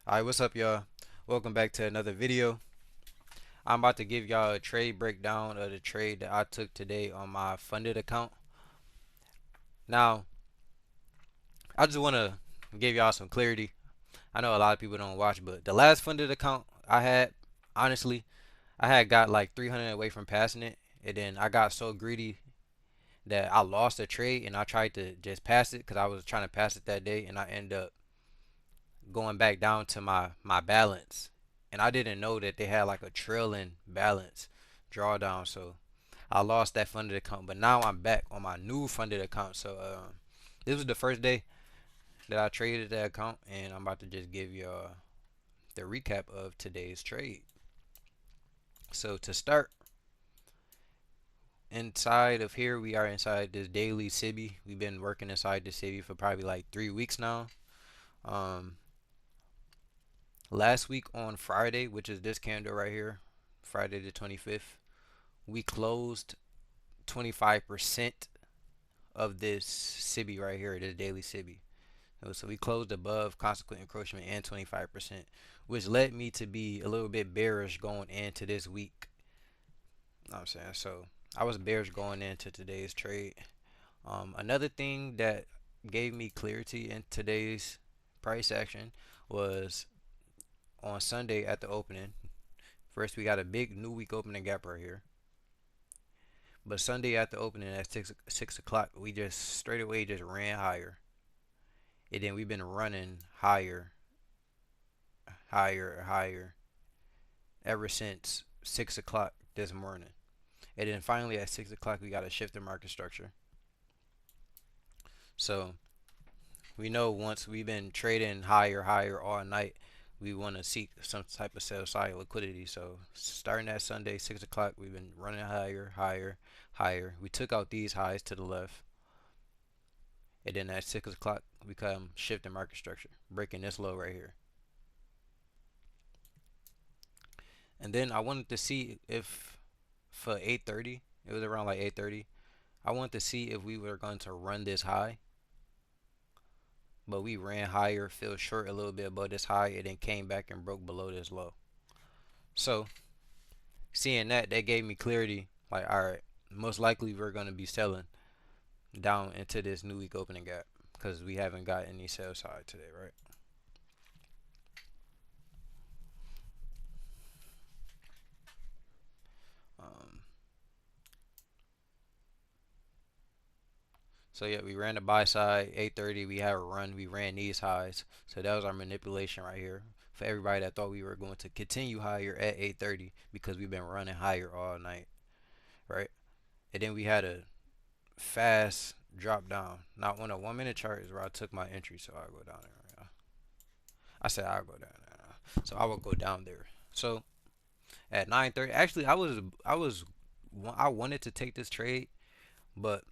Alright, what's up, y'all? Welcome back to another video. I'm about to give y'all a trade breakdown of the trade that I took today on my funded account. Now, I just want to give y'all some clarity. I know a lot of people don't watch, but the last funded account I had, honestly, I had got like 300 away from passing it, and then I got so greedy that I lost a trade, and I tried to just pass it because I was trying to pass it that day, and I ended up going back down to my balance, and I didn't know that they had like a trailing balance drawdown, so I lost that funded account. But now I'm back on my new funded account. So this was the first day that I traded that account, and I'm about to just give you the recap of today's trade. So to start, inside of here, we are inside this daily SIBI. We've been working inside the SIBI for probably like 3 weeks now. Um, Last week on Friday, which is this candle right here, Friday the 25th, we closed 25% of this SIBI right here, this daily SIBI. So we closed above consequent encroachment and 25%, which led me to be a little bit bearish going into this week. You know what I'm saying? So I was bearish going into today's trade. Another thing that gave me clarity in today's price action was on Sunday at the opening. First, we got a big new week opening gap right here. But Sunday at the opening at 6 o'clock, we just straight away just ran higher. And then we've been running higher, higher ever since 6 o'clock this morning. And then finally at 6 o'clock, we got a shift in market structure. So we know once we've been trading higher all night, we want to seek some type of sell side liquidity. So starting at Sunday, 6 o'clock, we've been running higher. We took out these highs to the left. And then at 6 o'clock, we come shift in market structure, breaking this low right here. And then I wanted to see if for 8:30, it was around like 8:30, I wanted to see if we were going to run this high. But we ran higher, fell short a little bit above this high, and then came back and broke below this low. So seeing that, that gave me clarity. Like, all right, most likely we're going to be selling down into this new week opening gap because we haven't got any sell side today, right? Um, So yeah, we ran the buy side 8:30. We have a run. We ran these highs. So that was our manipulation right here. For everybody that thought we were going to continue higher at 8:30 because we've been running higher all night, right? And then we had a fast drop down. Not on a 1 minute chart is where I took my entry. So I'll go down there right now. I said I'll go down there. So I will go down there. So at 9:30, actually I wanted to take this trade, but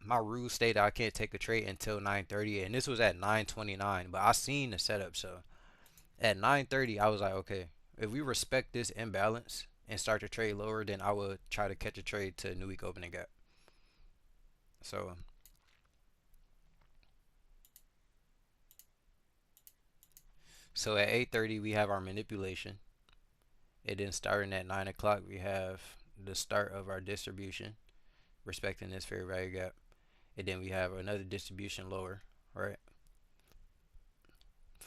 my rules state that I can't take a trade until 9:30, and this was at 9:29. But I seen the setup, so at 9:30 I was like, okay, if we respect this imbalance and start to trade lower, then I would try to catch a trade to new week opening gap. So at 8:30 we have our manipulation. And then starting at 9 o'clock we have the start of our distribution, respecting this fair value gap. And then we have another distribution lower, right?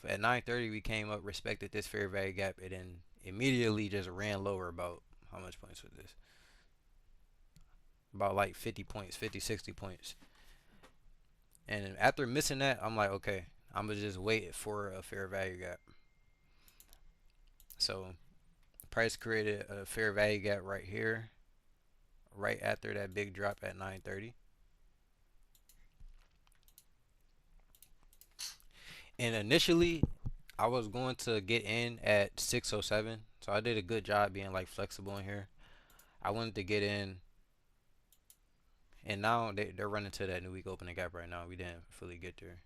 At 9:30 we came up, respected this fair value gap, and then immediately just ran lower. About how much points was this? About like 50 points, 50, 60 points. And after missing that, I'm like, okay, I'm gonna just wait for a fair value gap. So price created a fair value gap right here, right after that big drop at 9:30. And initially I was going to get in at 607, so I did a good job being like flexible in here. I wanted to get in, and now they're running to that new week opening gap right now. We didn't fully get there.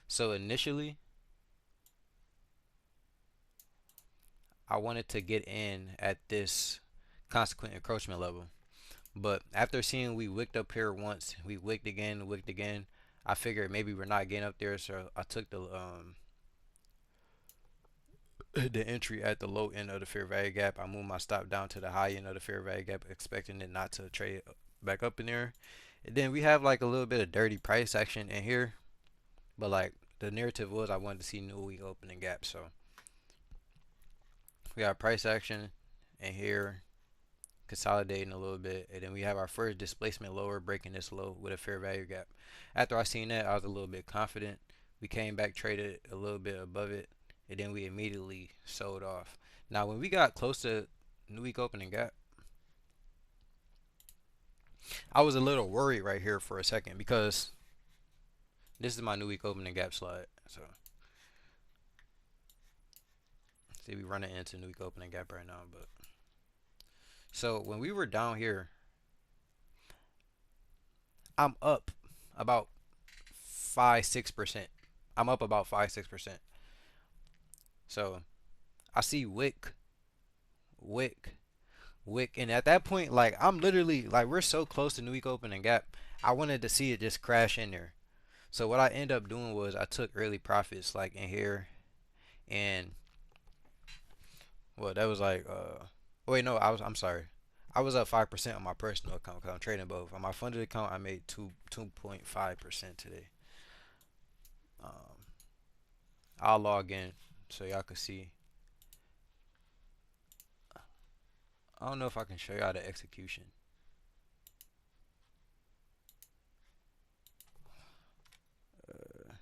So initially, I wanted to get in at this consequent encroachment level, But after seeing we wicked up here once, we wicked again, wicked again. I figured maybe we're not getting up there, so I took the entry at the low end of the fair value gap. I moved my stop down to the high end of the fair value gap, expecting it not to trade back up in there. And then we have like a little bit of dirty price action in here, but like the narrative was I wanted to see new week opening gap. So we got price action in here, consolidating a little bit, and then we have our first displacement lower breaking this low with a fair value gap. After I seen that, I was a little bit confident. We came back, traded a little bit above it, and then we immediately sold off. Now when we got close to new week opening gap, I was a little worried right here for a second because this is my new week opening gap slide. So see, we running into new week opening gap right now, but so when we were down here, I'm up about 5-6%. I'm up about 5-6%. So I see wick, wick, and at that point, like I'm literally like we're so close to new week opening gap. I wanted to see it just crash in there. So what I end up doing was I took early profits like in here, and well that was like wait no I'm sorry. I was up 5% on my personal account because I'm trading both. On my funded account, I made 2.5% today. Um, I'll log in so y'all can see. I don't know if I can show y'all the execution. Uh,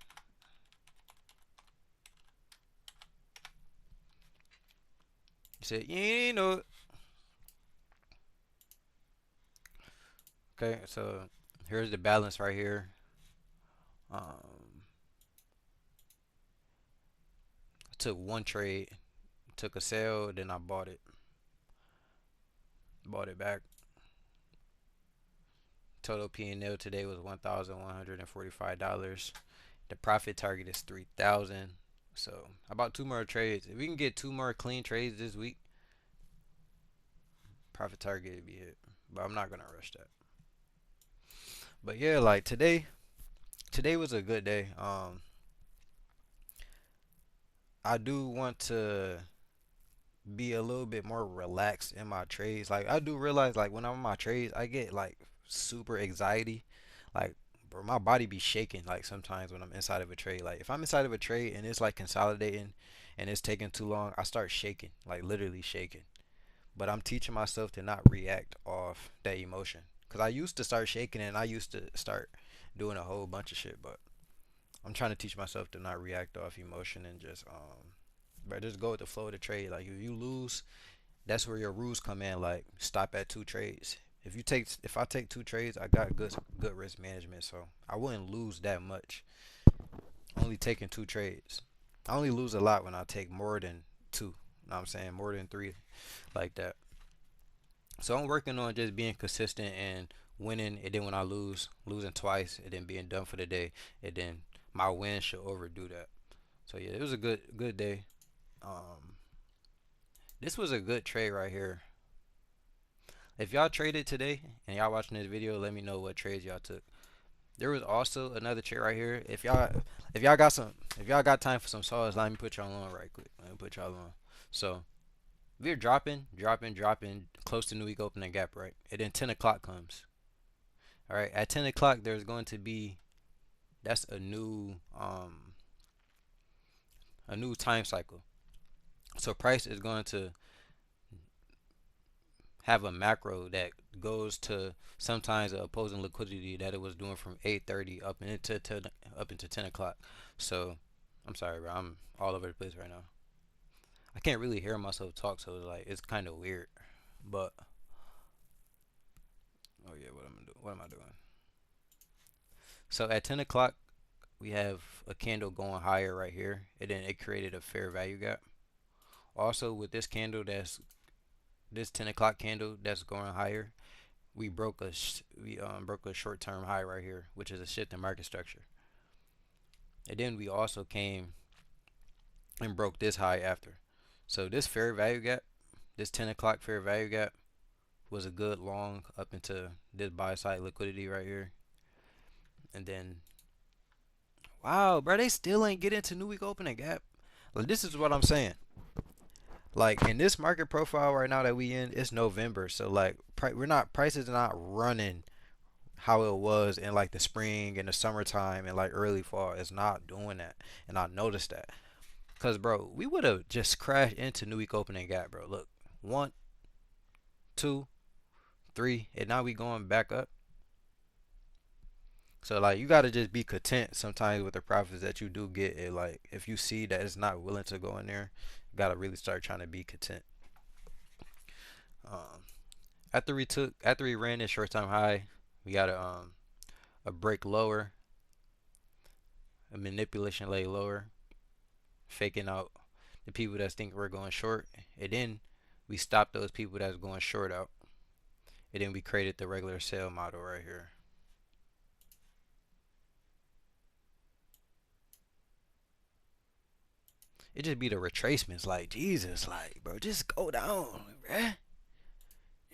you said you know. Okay, so here's the balance right here. Um, I took one trade, took a sale, then I bought it back. Total P&L today was $1,145. The profit target is 3,000. So about two more trades. If we can get two more clean trades this week, profit target would be hit. But I'm not gonna rush that. But yeah, like today was a good day. I do want to be a little bit more relaxed in my trades. Like I do realize like when I'm in my trades, I get like super anxiety. Like bro, my body be shaking like sometimes when I'm inside of a trade. Like if I'm inside of a trade and it's like consolidating and it's taking too long, I start shaking, like literally shaking. But I'm teaching myself to not react off that emotion. Cause I used to start shaking and I used to start doing a whole bunch of shit, but I'm trying to teach myself to not react off emotion and just but just go with the flow of the trade. Like if you lose, that's where your rules come in. Like stop at two trades. If I take two trades, I got good risk management, so I wouldn't lose that much. Only taking two trades, I only lose a lot when I take more than two. You know what I'm saying? More than three, like that. So I'm working on just being consistent and winning, and then when I losing twice, and then being done for the day, and then my win should overdo that. So yeah, it was a good day. Um, this was a good trade right here. If y'all traded today and y'all watching this video, let me know what trades y'all took. There was also another trade right here. If y'all got time for some sauce, let me put y'all on right quick. Let me put y'all on. So we're dropping close to new week opening gap, right? And then 10 o'clock comes. All right, at 10 o'clock there's going to be that's a new time cycle. So price is going to have a macro that goes to sometimes the opposing liquidity that it was doing from 8:30 up into 10 o'clock. So I'm sorry, bro. I'm all over the place right now. I can't really hear myself talk, so it's kind of weird. But oh yeah, what am I doing? So at 10 o'clock we have a candle going higher right here, and then it created a fair value gap. Also with this candle, that's this 10 o'clock candle that's going higher, we broke a short-term high right here, which is a shift in market structure. And then we also came and broke this high after. So this fair value gap, this 10 o'clock fair value gap, was a good long up into this buy side liquidity right here. And then, wow, bro, they still ain't get into new week opening gap. Like, this is what I'm saying. Like, in this market profile right now that we in, it's November. So, like, prices are not running how it was in like the spring and the summertime and like early fall. It's not doing that. And I noticed that. Cause bro, we would have just crashed into new week opening gap, bro. Look, one, two, three, and now we going back up. So like you gotta just be content sometimes with the profits that you do get. It like if you see that it's not willing to go in there, you gotta really start trying to be content. Um, after we ran this short time high, we got a break lower, a manipulation lay lower, faking out the people that think we're going short, and then we stopped those people that's going short out, and then we created the regular sell model right here. It just be the retracements, like Jesus, like bro, just go down, bruh.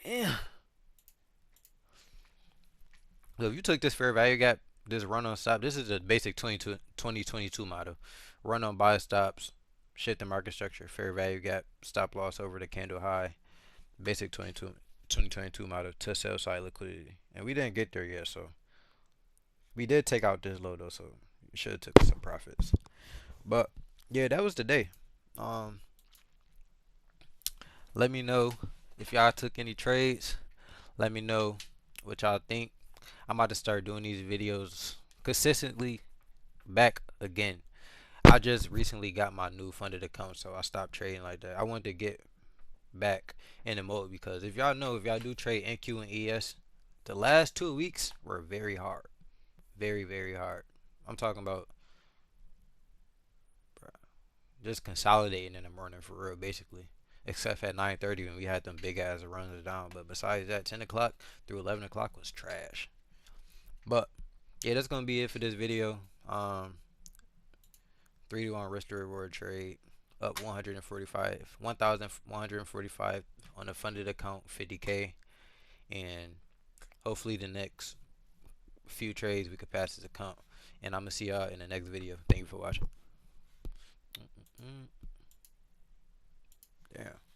Yeah. So if you took this fair value gap, this run on stop, this is a basic 2022 model. Run on buy stops, shift the market structure, fair value gap, stop loss over the candle high, basic 2022 model to sell side liquidity. And we didn't get there yet, so we did take out this low though, so we should have took some profits. But yeah, that was the day. Um, let me know if y'all took any trades. Let me know what y'all think. I'm about to start doing these videos consistently back again. I just recently got my new funded account, so I stopped trading like that. I wanted to get back in the mode because if y'all know, if y'all do trade NQ and ES, the last 2 weeks were very hard. Very, very hard. I'm talking about just consolidating in the morning for real, basically. Except at 9:30 when we had them big ass runs down. But besides that, 10 o'clock through 11 o'clock was trash. But yeah, that's gonna be it for this video. 3-to-1 risk to reward trade, up 1,145 on a funded account, 50K, and hopefully the next few trades we could pass this account. And I'm gonna see y'all in the next video. Thank you for watching. Damn.